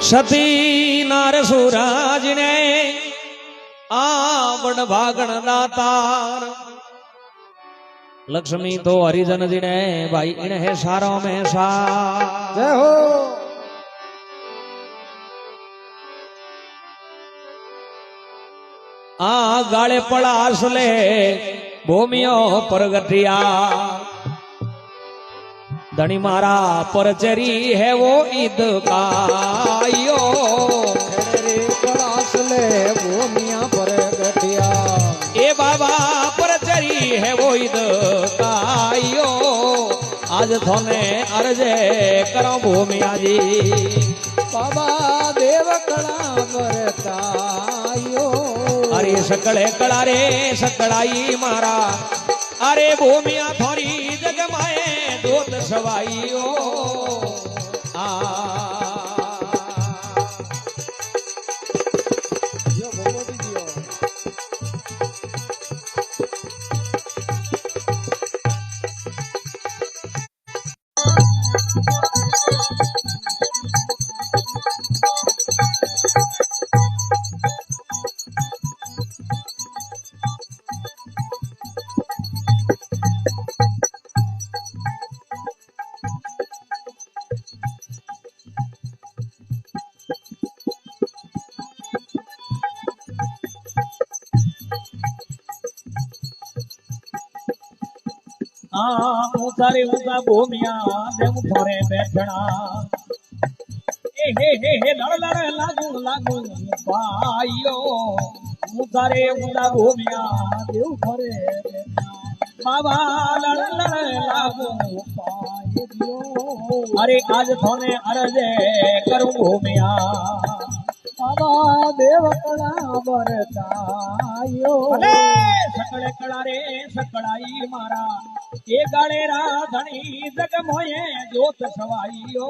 સતી નાર સુરાજને આવડ ભાગણ દાતાર લક્ષ્મી તો હરિજન જીને ભાઈ ઇણે હે સારો में સા જય હો આ ગાળે પળાસ લે ભૂમિયો પરગટિયા ધણી મારા પરચરી હે વો ઈદ કાયો રે કળાસ લે ભૂમિયા પર ગઠિયા એ બાબા પરચરી હે વો ઈદ કાયો આજ થોને અરજે કરો ભૂમિયાજી બાબા દેવ કળા પરતાયો અરે સકળે કળા રે સકળાઈ મારા અરે ભૂમિયા થોરી જગમાએ દોત સવાઈઓ જો ભગવતી જીઓ ऊंचारे ऊंचा भूमिया देव थोरे बैठना ए हे लड़ लड़ लागू लागू भाइयो ऊंचारे ऊंचा भूमिया देव थोरे बाबा लड़ लड़ लागू अरे आज थोने अरजे करूं भूमिया બાબા દેવ કળા પરતાયો સકળે કળા રે સકળાઈ મારા એ ગાળે રાધણી જગ મોયે જોત સવાઈઓ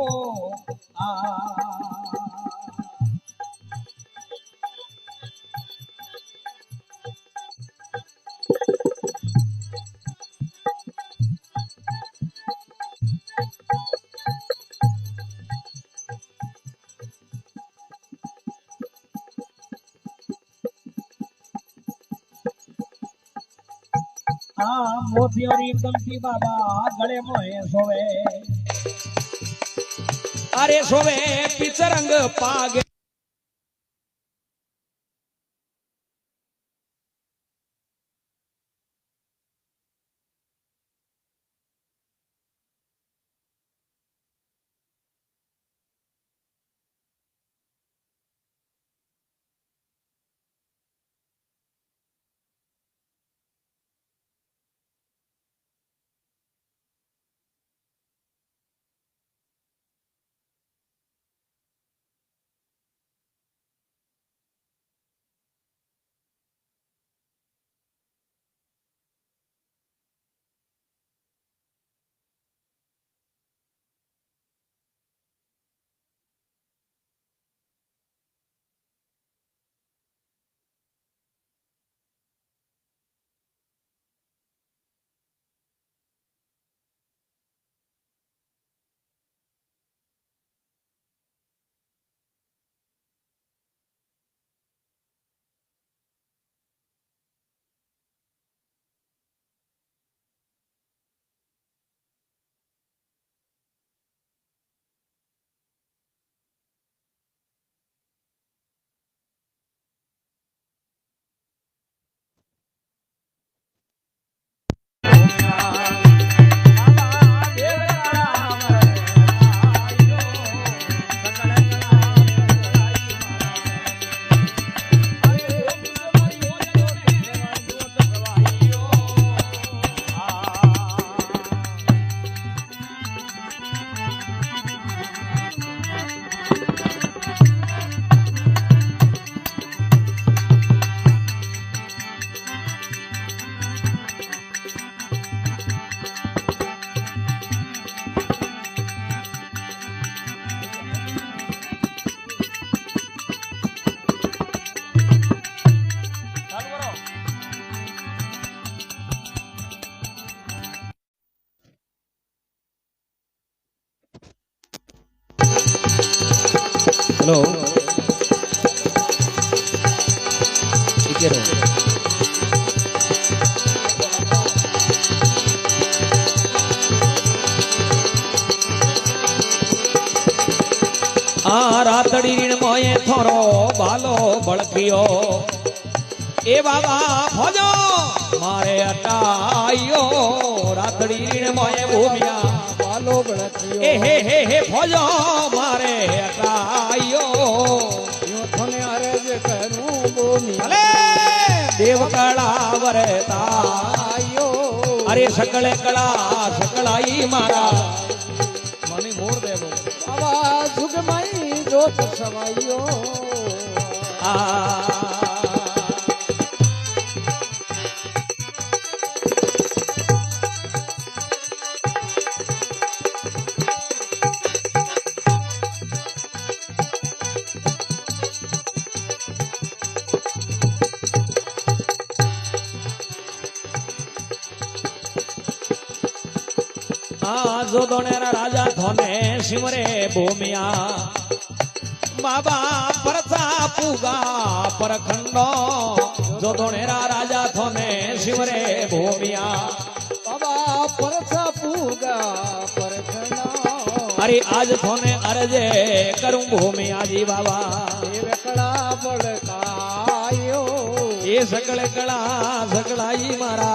મોતિયોરી કંઠી બાબા ગળે મોહે સોવે અરે સોવે પિચરંગ પાગે હલો આ રાતડી રીણ મોયે થોરો બાલો બળકિયો એ બાબા ભજો મારે અટાયો રાતડી રીણ મોયે ભૂમિયા બાલો બળકિયો એ હે ભજો મારે અટાયો યો થને અરજ કરું બોની ભલે દેવ કળા વરતા આયો અરે સકળે કળા સકળાઈ મારા મને મોર દેવો બાબા જુગમઈ જોત સવાયો આ जो दोनेरा राजा थोने सिमरे भूमिया बाबा परसा पूगा परखंडो जो दोनेरा राजा थोने सिमरे भूमिया बाबा परसा पूगा परखंडो अरे आज थोने अरजे करूं भूमिया जी बाबा देव कड़ा बड़कायो ये सकल कला सकलाई मारा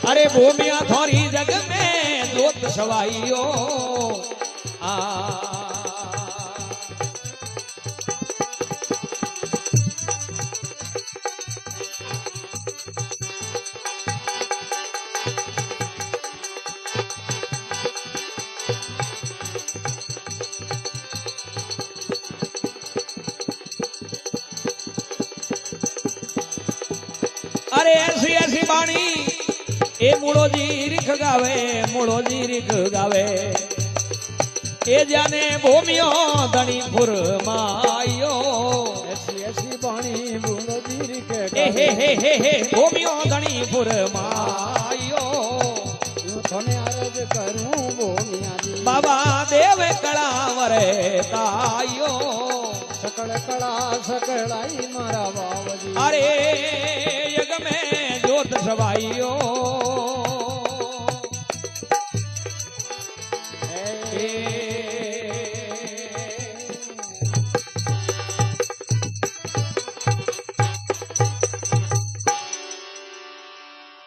अरे भूमिया थोड़ी जग में जोत सवाइयो आ अरे ऐसी ऐसी बाणी ए मूळोजी રીખ ગાવે મૂળોજી રીખ ગાવે એ જાને ભૂમિયો ધણીપુર માયો ऐसी ऐसी बाणी बूंदी रिके એ હે ભૂમિયો ધણીપુર માયો यूं थने अरज करूं बोनिया जी બાબा દેવ કળા વરે તાયો सकल कड़ा सकलाई मारा बावजी अरे यग में जोत सवाइयो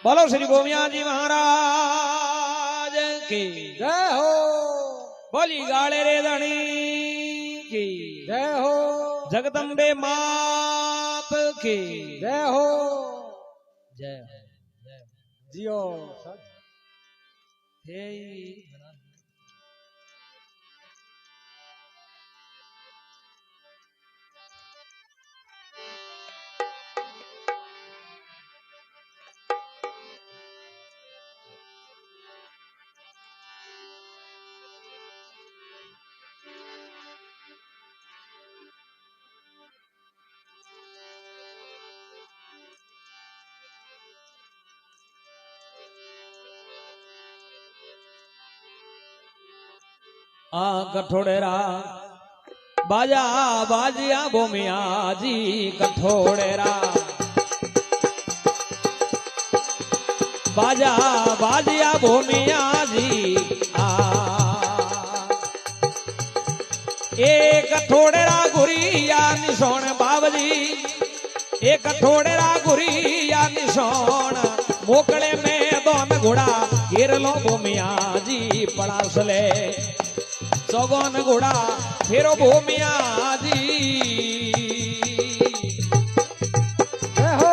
बोलो श्री गोमिया जी महाराज की जय हो बोली गाड़े रे धनी की जय हो जगदम्बे मात की जय हो जय जियो हे आ कठोड़ेरा बाजा बाजिया भूमिया जी कठोड़ेरा बाजा बाजिया भूमिया जी आ एक कठोड़ेरा गुरिया निशोण बाबजी एक कठोड़ेरा गुरिया निशोण मोकड़े में दोन घोड़ा घेर लो भूमिया जी पड़ासले सगोन घोड़ा फेरो भूमिया जी जय हो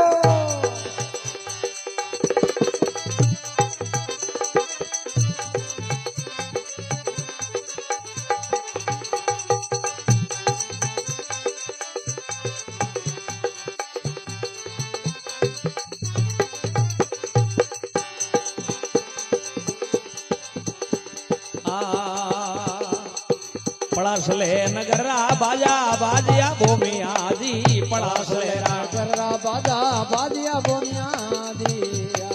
पड़ासले नगरा बाजा बाजिया भूमिया जी पड़ासले कररा बाजा बाजिया बोनिया दिया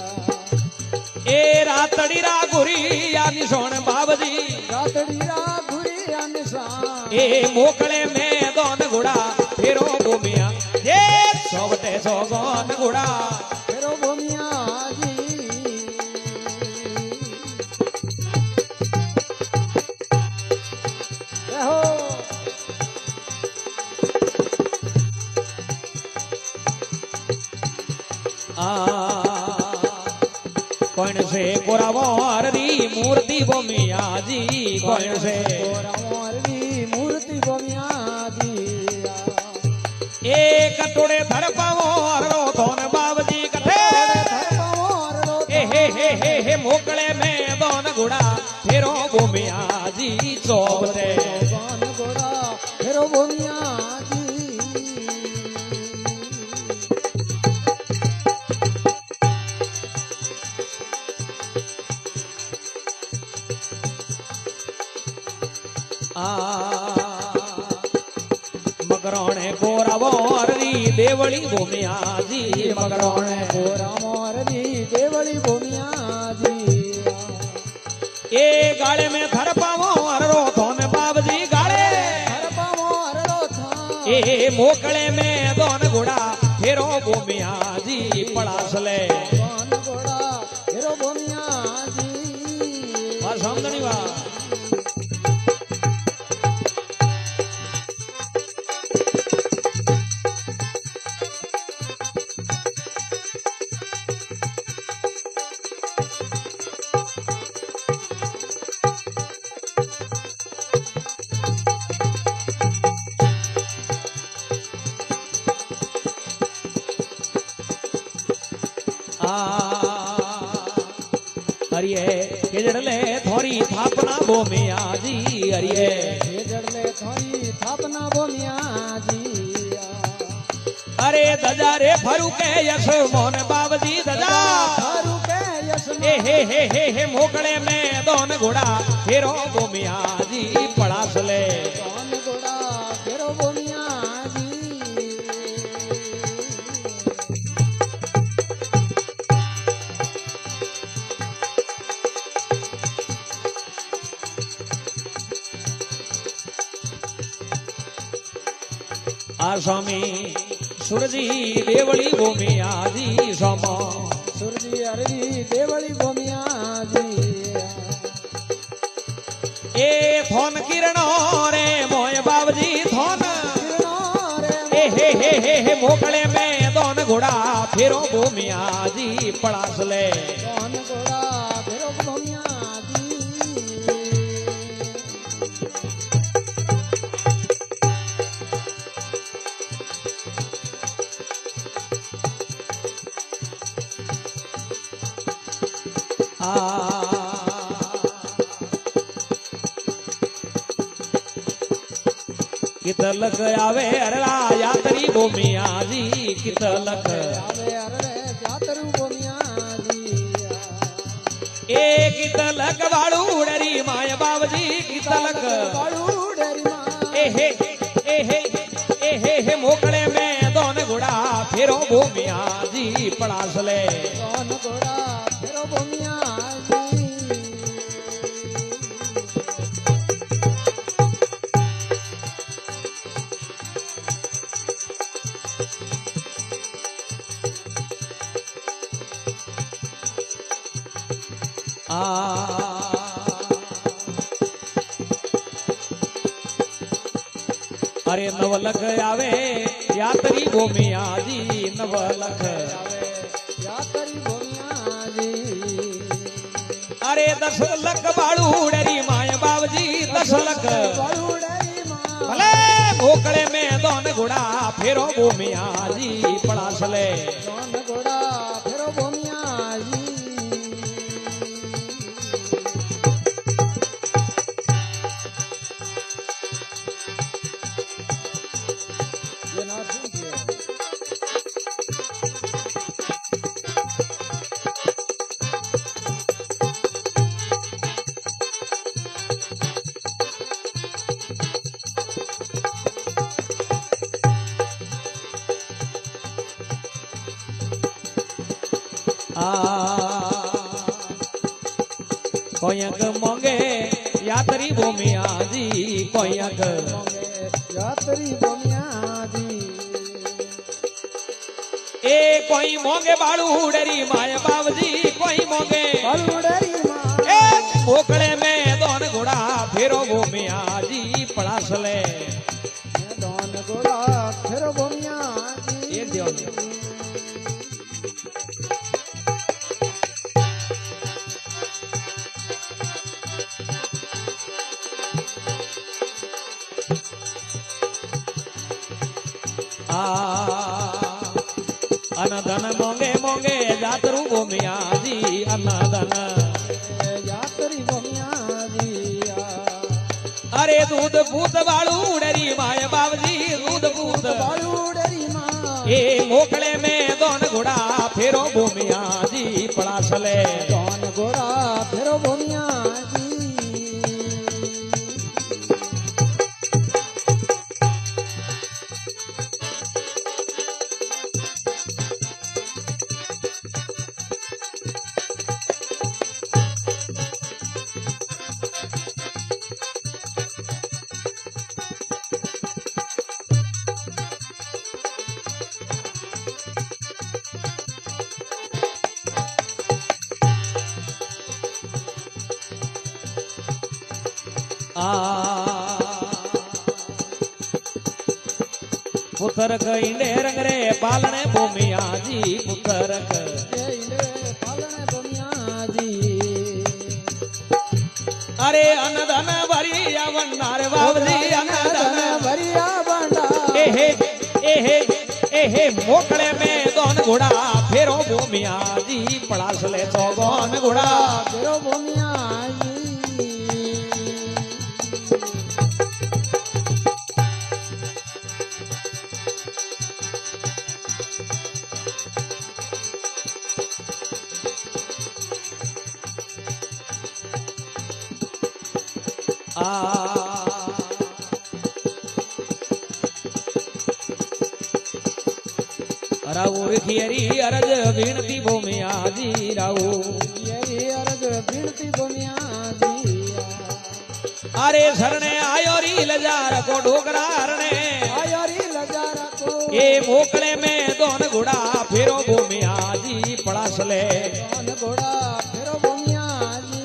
ए रातड़ी रा गुरिया निशोण बाबजी रातड़ी रा घुरिया निशान એ મોકળે મેદોન ઘોડા ફેરો ભૂમિયા જે સોવટે સોગોન ઘોડા ફેરો ભૂમિયાજી રહો કોણ છે કોરાવોરની મૂર્તિ ભૂમિયાજી કોણ છે કોરાવોરની મૂર્તિ ભૂમિયાજી એક ટોળે ધરપાવો અરલો ધોન બાવજી કથે હે મોકળે મેદોન ઘોડા ફેરો ભૂમિયાજી ચોબતે ઘોડા ફેરો ભૂમિયાજી મગરોણે ગોરાવોરની દેવળી ભૂમિયાજી મગરોણે ગોરાવોરની દેવળી ભૂમિયાજી એ ગાળે મેં થરપાવો અરરો ધોન બાબજી ગાળે હરપાવો હરડો થા એ મોકળે મેં દોન ઘોડા ફેરો ભૂમિયાજી પડાસલે કોન ઘોડા ફેરો ભૂમિયાજી આ સમજણી વાત હરિયે કેજડલે થોરી થાપના ભૂમિયાજી હરિયે જડલે થોરી થાપના ભૂમિયાજી અરે દજા રે ફરું કે યશ મોન બાબજી દજા થારું કે યશ હે મોકળે મેં દોન ઘોડા ફેરો ભૂમિયાજી પડાસલે કોન ઘોડા ફેરો ભૂમિયાજી આ સ્વામી સુરજી દેવળી ભૂમિયાજી સોમો સુરજી અરજી દેવળી ભૂમિયાજી એ થોન કિરણો રે મોય બાબજી થોન હે મોકળે મેં દોન ઘોડા ફેરો ભૂમિયાજી પડાસલે કોન ઘોડા ફેરો ભૂમિયાજી કિતલક આવે અરલા યાત્રી ભૂમિયાજી કિતલક આવે અરરે જાતરું ભૂમિયાજી એ કિતલક વાળું ડરી માય બાબજી કિતલક વાળું ડેરીમાં હે મોકળે મેં દોન ઘોડા ફેરો ભૂમિયાજી પડાસલે કોન ઘોડા ફેરો ભૂમિયાજી અરે નવલખ આવે યાત્રી ભૂમિયાજી નવલખ આવે જાતરી ભૂમિયાજી અરે દશલખ વાળું ડરી માય બાબજી દશલખ વાળું ડેરીમાં ભલે મોકળે મેં દોન ઘોડા ફેરો ભૂમિયાજી પડાસલે કોન ઘોડા ફેરો ભૂમિયાજી એના શું છે કોયક મોંગે यात्री भूमिया जी कोई अगर यात्री बोमिया जी ए कोई मोंगे बाड़ू डरी माय बाबजी कोई मोंगे बलुड़री माँ ए मोकड़े में दोन घोड़ा फेरो भूमिया जी पड़ासले दोन गोड़ा फिर बोमिया जी ये दियो अनधन मोंगे मोंगे जातरू भूमिया जी अनधन यात्री बोमिया जी अरे दूध पूत बाड़ू डरी माय बाबजी दूध पूत बलुड़री माँ ए मोकड़े में दोन घोड़ा फेरो भूमिया जी पड़ासले दोन गोड़ा फिर बोमिया जी पुत्र कईले रंग रे पालने भूमिया जी पुत्र पालने बोमिया जी अरे अनधन भरिया भंडार बाबजी अनधन भरिया बंडा एहे एहे एहे मोकड़े में दोन घोड़ा फेरो भूमिया जी पड़ासले तो गोन घोड़ा फिर बोमिया जी राऊ खियरी अरज विनती भूमिया जी राऊ ये अर्ज बिनती बोमिया जी अरे शरणे आयो री लजार को डोकरा हरणे आयोरी लजारा को ये मोकड़े में दोन घोड़ा फेरो भूमिया जी पड़ासले दोन घोड़ा फिर बोमिया जी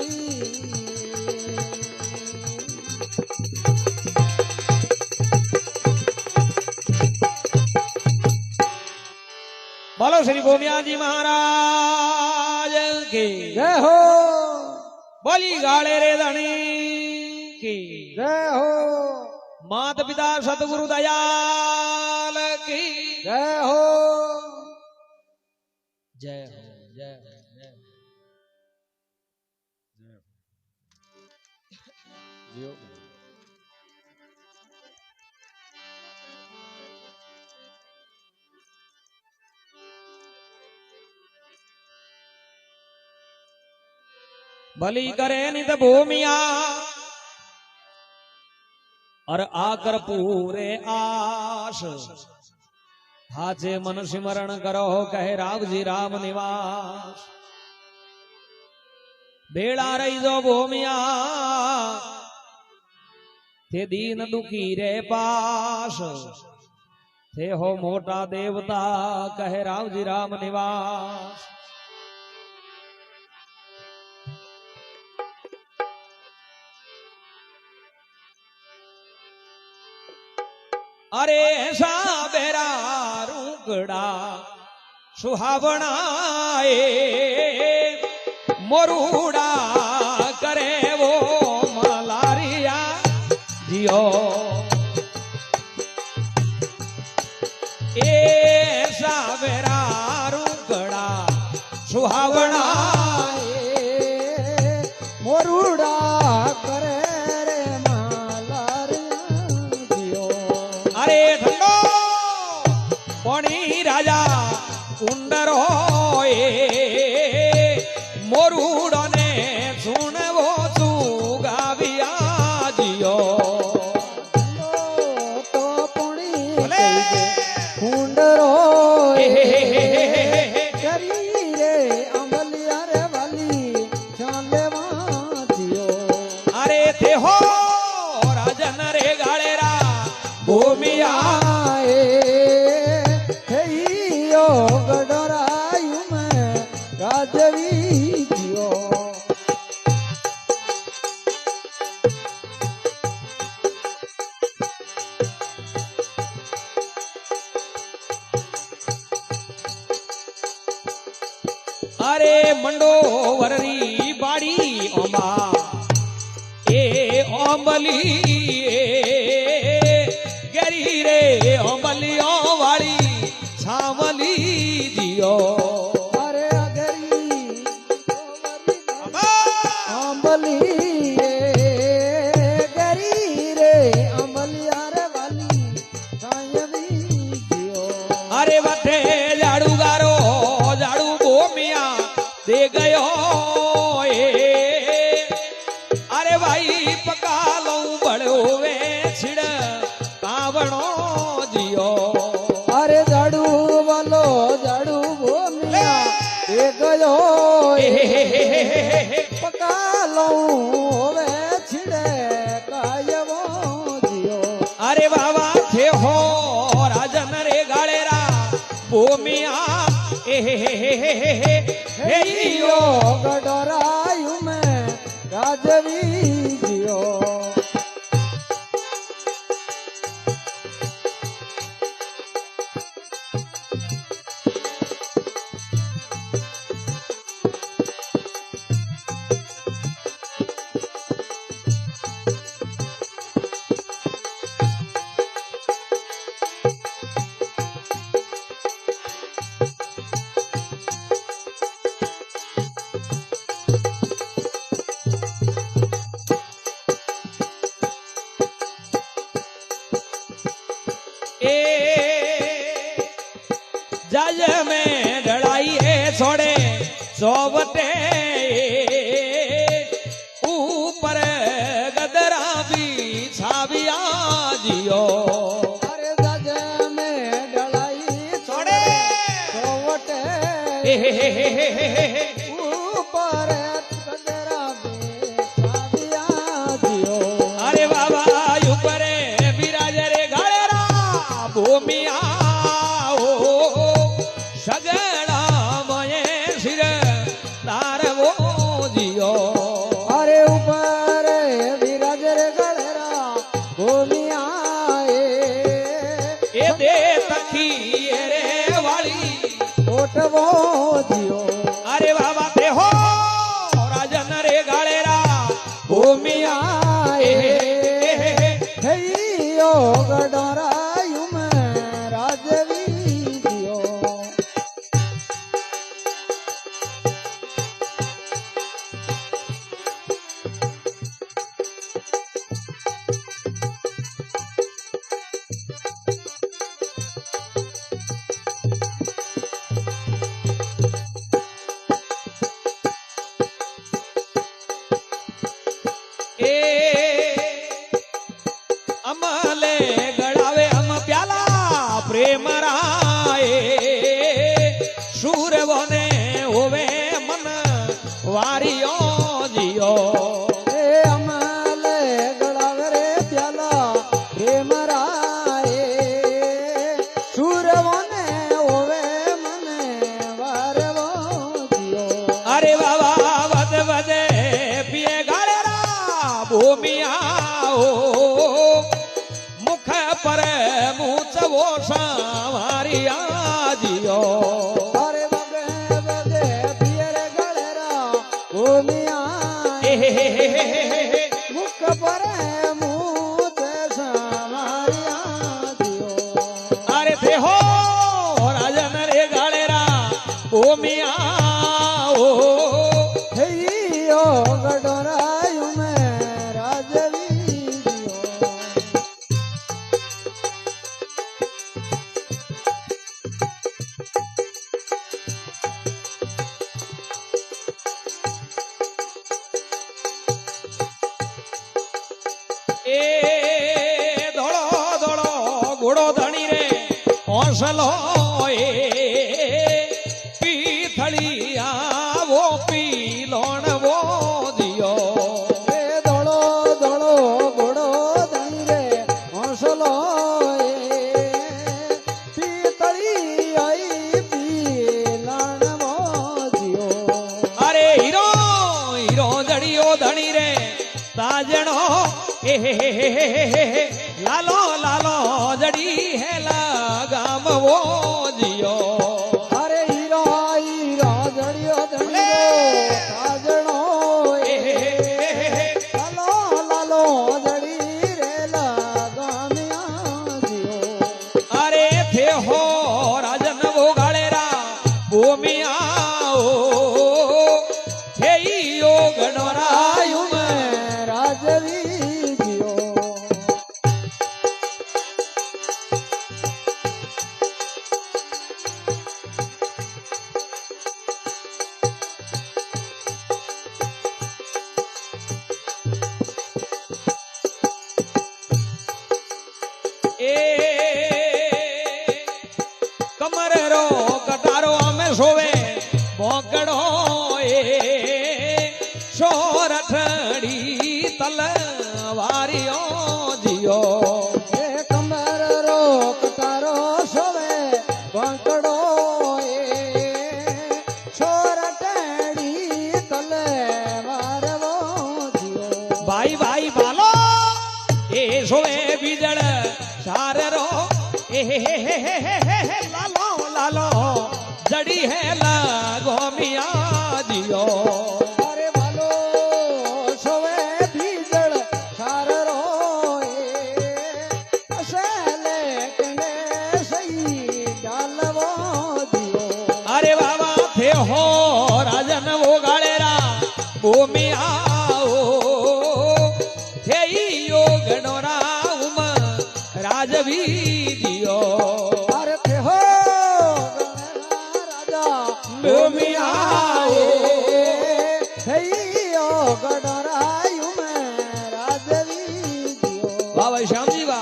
बोलो श्री भूमिया जी महाराज की जय हो बोली गाड़े रे धनी की जय हो माता पिता सतगुरु दयाल की जय हो जय हो जय हो जय हो। भली करे नित भूमिया और आकर पूरे आस हाजे मन सिमरण करो कहे राम जी राम निवास बेड़ा रही जो भूमिया थे दीन दुखी रे पास थे हो मोटा देवता कहे राम जी राम निवास अरे ऐसा बेरा रूकड़ा सुहावनाए मोरूड़ा करे वो मलारिया जियो ऐसा बेरा रूकड़ा सुहावना मोरूड़ा करे रे मालार जियो अरे ठंडो पणी राजा कुंडरो मोरूड़ो ने सुनवो सुगाविया जियो तो पुणी बोले। कुंडरो करी रे अंबलिया रे वाली चाले जियो अरे थे ભૂમિયા ગઢરાયું મેં રાજવી દિયો અરે મંડો વરરી બાડી ઓમા એ ઓમલી ગરી રે ઓમલીઓ વાળી છામલી દિયો અરે અગરી અંબલી ગરી રે અંબલિયા રે વાલી સાયવી દિયો અરે વથે જાડુ ગારો જાડુ ભૂમિયા દે ગયો અરે ભાઈ પકાલો બળો વે છીડ કાવણો દિયો અરે જાડુ વાલો જાડુ ભૂમિયા એ ગયો પકાલો હવે છીડે કાયવો દિયો અરે બાબા થે હો રાજન રે ગાળેરા ભૂમિયા હેયો ગઢરાયું મેં રાજવી દિયો जज में ढड़ाई है छोड़े सोबते ऊपर गदरा भी छाविया जियो अरे जज में डलाई छोड़े सोवटे ऊपर गदरा भी छाविया जियो अरे बाबा ऊपर विराज रे गाड़ेरा भूमिया સગડા મયે શિર તારવો દિયો અરે ઉપર વિરાજ રે ગળરા ભૂમિયા એ દે તખી રે વાળી ઓટવો દિયો અરે બાબા તે હો રાજન રે ગાળેરા ભૂમિયા હેયો ગઢરાયું મેં રાજવી દિયો અમલે ગળાવે અમ પ્યાલા પ્રેમ રાય સુરવને હોવે મન વારિયો જીયો અમલે ગળાવે રે પ્યાલા પ્રેમ રાય સુરવને હોવે મને વારવો દિયો અરે બાબા વદ વદે પિયે ગાળેરા ભૂમિયા મુખ પર મૂચવો સાવારિયા જીયો અરે વગે વગે પિયર ગળરા ભૂમિયા મુખ પર મૂત સામારિયા દિયો અરે તે હો રાજન રે ગાળેરા ભૂમિયા હેયો ગઢરાયું મેં રાજવી દિયો એ ધોળો ધોળો ઘોડો ધણી રે હોંસલો પીથળી આવો પીલોણવો દિયો ધોળો ધોળો ઘોડો ધણી રે હોંસલો लालो लालो जड़ी है लगाम वो जियो अरे हीरो हीरो जड़ियो जड़ियो साजणो लालो लालो जड़ी रे लगामिया जियो अरे थे हो राजन वो गाड़ेरा भूमिया थे यो गणरायु में राजवी जियो कमर रो कटारो में सोवे बोकड़ो शोरठड़ी तलवारियों जियो कमर रो कटारो सोवे बांकड़ो छोरटड़ी तले मारवो जियो भाई भाई बालो ए सोवे बीजड़ सार रो लालो लालो जड़ी है लागो मिया जियो अरे भालो सोवे बीजड़ सार रोए असेले कने सही डालवो दियो अरे बाबा थे हो राजन वो गाड़ेरा भूमि आओ थे यो गणोरा उम राजवी जियो अरे थे हो राजा भूमि आओ थैयो गडरायु में राजवी दियो बाबा श्याम जी बा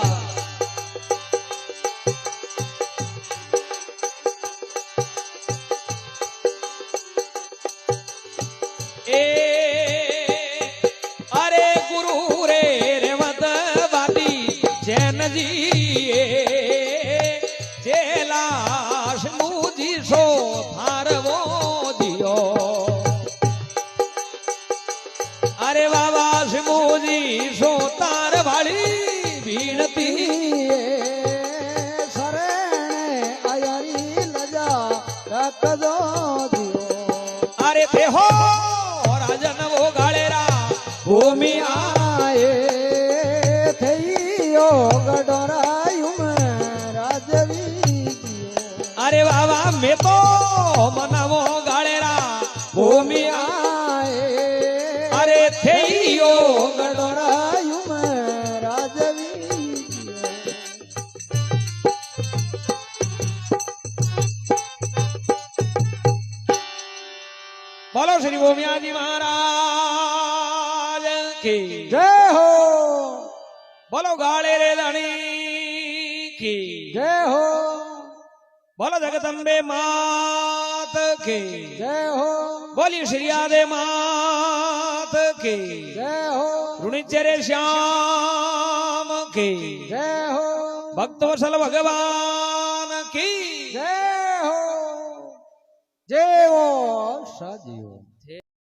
अरे गुरु रे रेवत बाटी जैन जी चेलाश मुझी सो थार वो दियो अरे बाबा सिमोजी सो तार भाड़ी भीड़ती शरणे आयारी लजा रखदो दियो अरे थे हो राजन वो गाड़ेरा भूमि आए थैयो गडरायु में राजवी दियो अरे बाबा मैं तो मनावो गाड़ेरा भूमि आए अरे थे यो गडरायु में राजवी दियो बोलो श्री भूमिया जी महाराज की जय हो बोलो गाड़े रे धनी की जय हो बोलो जगदम्बे मात की जय हो बोली श्री आदे मात की जय हो रुणिचरे श्याम की जय हो भक्तवत्सल भगवान की जय हो जय हो साजियो